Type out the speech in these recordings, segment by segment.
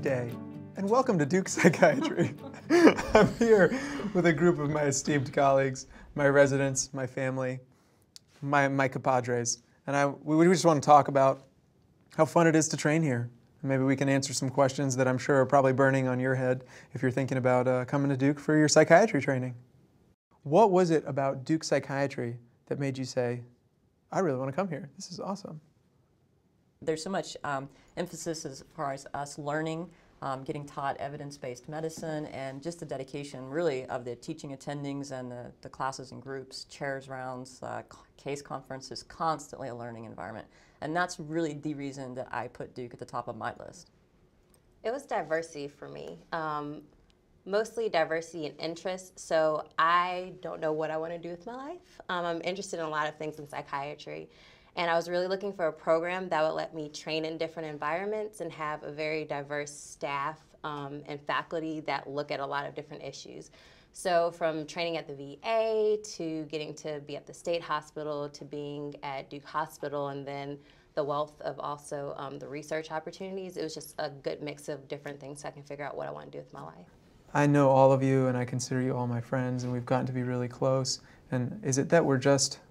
Good day, and welcome to Duke Psychiatry. I'm here with a group of my esteemed colleagues, my residents, my family, my compadres, and we just want to talk about how fun it is to train here. Maybe we can answer some questions that I'm sure are probably burning on your head if you're thinking about coming to Duke for your psychiatry training. What was it about Duke Psychiatry that made you say, I really want to come here, this is awesome? There's so much emphasis as far as us learning, getting taught evidence-based medicine, and just the dedication really of the teaching attendings and the classes and groups, chairs rounds, case conferences, constantly a learning environment. And that's really the reason that I put Duke at the top of my list. It was diversity for me, mostly diversity in interests. So I don't know what I want to do with my life. I'm interested in a lot of things in psychiatry. And I was really looking for a program that would let me train in different environments and have a very diverse staff and faculty that look at a lot of different issues. So from training at the VA to getting to be at the state hospital to being at Duke Hospital, and then the wealth of also the research opportunities, it was just a good mix of different things so I can figure out what I want to do with my life. I know all of you and I consider you all my friends, and we've gotten to be really close. And is it that we're just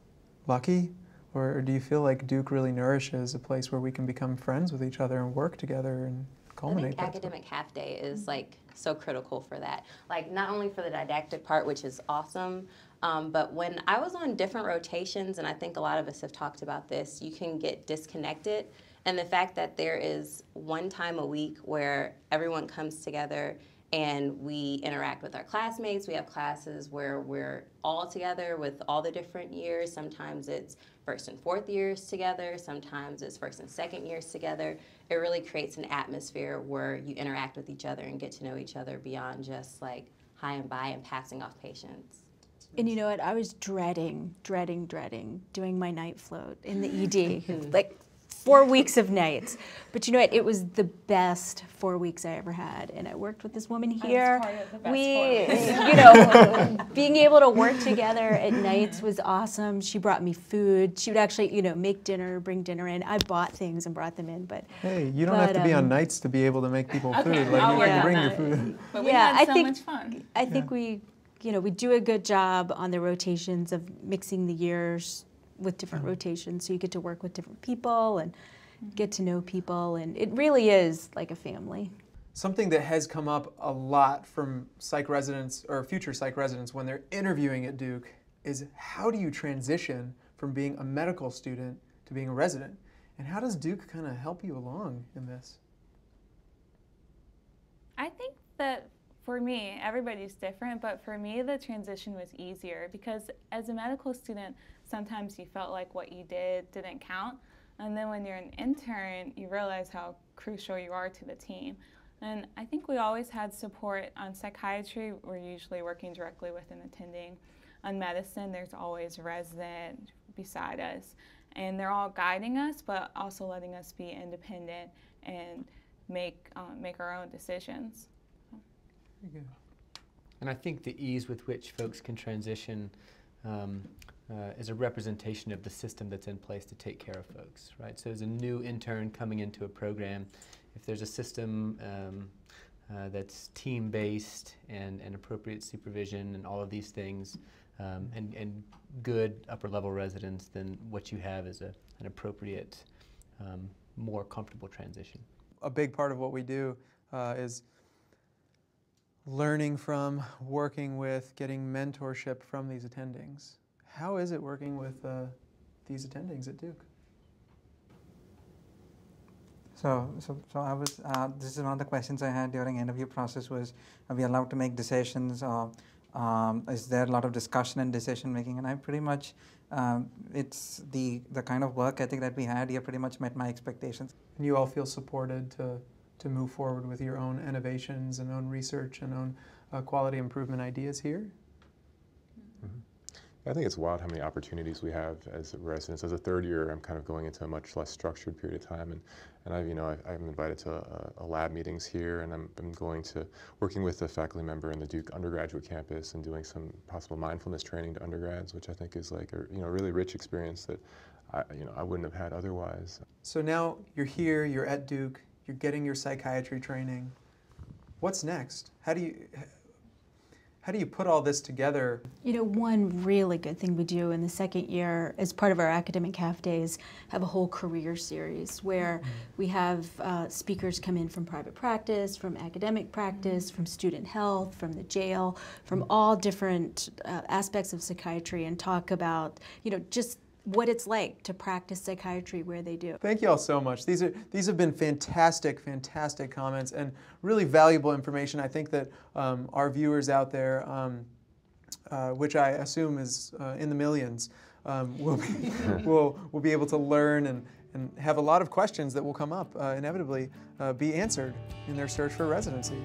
lucky? Or do you feel like Duke really nourishes a place where we can become friends with each other and work together and culminate that? I think academic half day is like so critical for that. Like not only for the didactic part, which is awesome, but when I was on different rotations, and I think a lot of us have talked about this, you can get disconnected. And the fact that there is one time a week where everyone comes together and we interact with our classmates. We have classes where we're all together with all the different years. Sometimes it's first and fourth years together. Sometimes it's first and second years together. It really creates an atmosphere where you interact with each other and get to know each other beyond just like hi and bye and passing off patients. And you know what? I was dreading doing my night float in the ED. Like 4 weeks of nights. But you know what? It was the best 4 weeks I ever had. And I worked with this woman here. You know, being able to work together at nights was awesome. She brought me food. She would actually, you know, make dinner, bring dinner in. I bought things and brought them in, but hey, you don't have to be on nights to be able to make people food. Like you can bring your food. But we had so much fun. I think we, you know, we do a good job on the rotations of mixing the years with different rotations, so you get to work with different people and get to know people, and it really is like a family. Something that has come up a lot from psych residents or future psych residents when they're interviewing at Duke is how do you transition from being a medical student to being a resident? And how does Duke kind of help you along in this? I think that for me, everybody's different, but for me the transition was easier because as a medical student, sometimes you felt like what you did didn't count. And then when you're an intern, you realize how crucial you are to the team. And I think we always had support on psychiatry. We're usually working directly with an attending. On medicine, there's always a resident beside us. And they're all guiding us, but also letting us be independent and make our own decisions. Very good. And I think the ease with which folks can transition is a representation of the system that's in place to take care of folks, right? So as a new intern coming into a program, if there's a system that's team-based and appropriate supervision and all of these things, and good upper-level residents, then what you have is an appropriate, more comfortable transition. A big part of what we do is learning from, working with, getting mentorship from these attendings. How is it working with these attendings at Duke? So I was, this is one of the questions I had during interview process was, are we allowed to make decisions, or is there a lot of discussion and decision making? And I pretty much, it's the kind of work ethic that we had here pretty much met my expectations. And you all feel supported to move forward with your own innovations and own research and own quality improvement ideas here? Mm-hmm. I think it's wild how many opportunities we have as residents. As a third year, I'm kind of going into a much less structured period of time, and I'm invited to a lab meetings here, and I'm going to working with a faculty member in the Duke undergraduate campus and doing some possible mindfulness training to undergrads, which I think is like a really rich experience that I wouldn't have had otherwise. So now you're here, you're at Duke, you're getting your psychiatry training. what's next? How do you put all this together? You know, one really good thing we do in the second year as part of our academic half days have a whole career series where we have speakers come in from private practice, from academic practice, from student health, from the jail, from all different aspects of psychiatry, and talk about, you know, just what it's like to practice psychiatry where they do. Thank you all so much. These have been fantastic, fantastic comments and really valuable information. I think that our viewers out there, which I assume is in the millions, will be able to learn and have a lot of questions that will come up, inevitably be answered in their search for residency.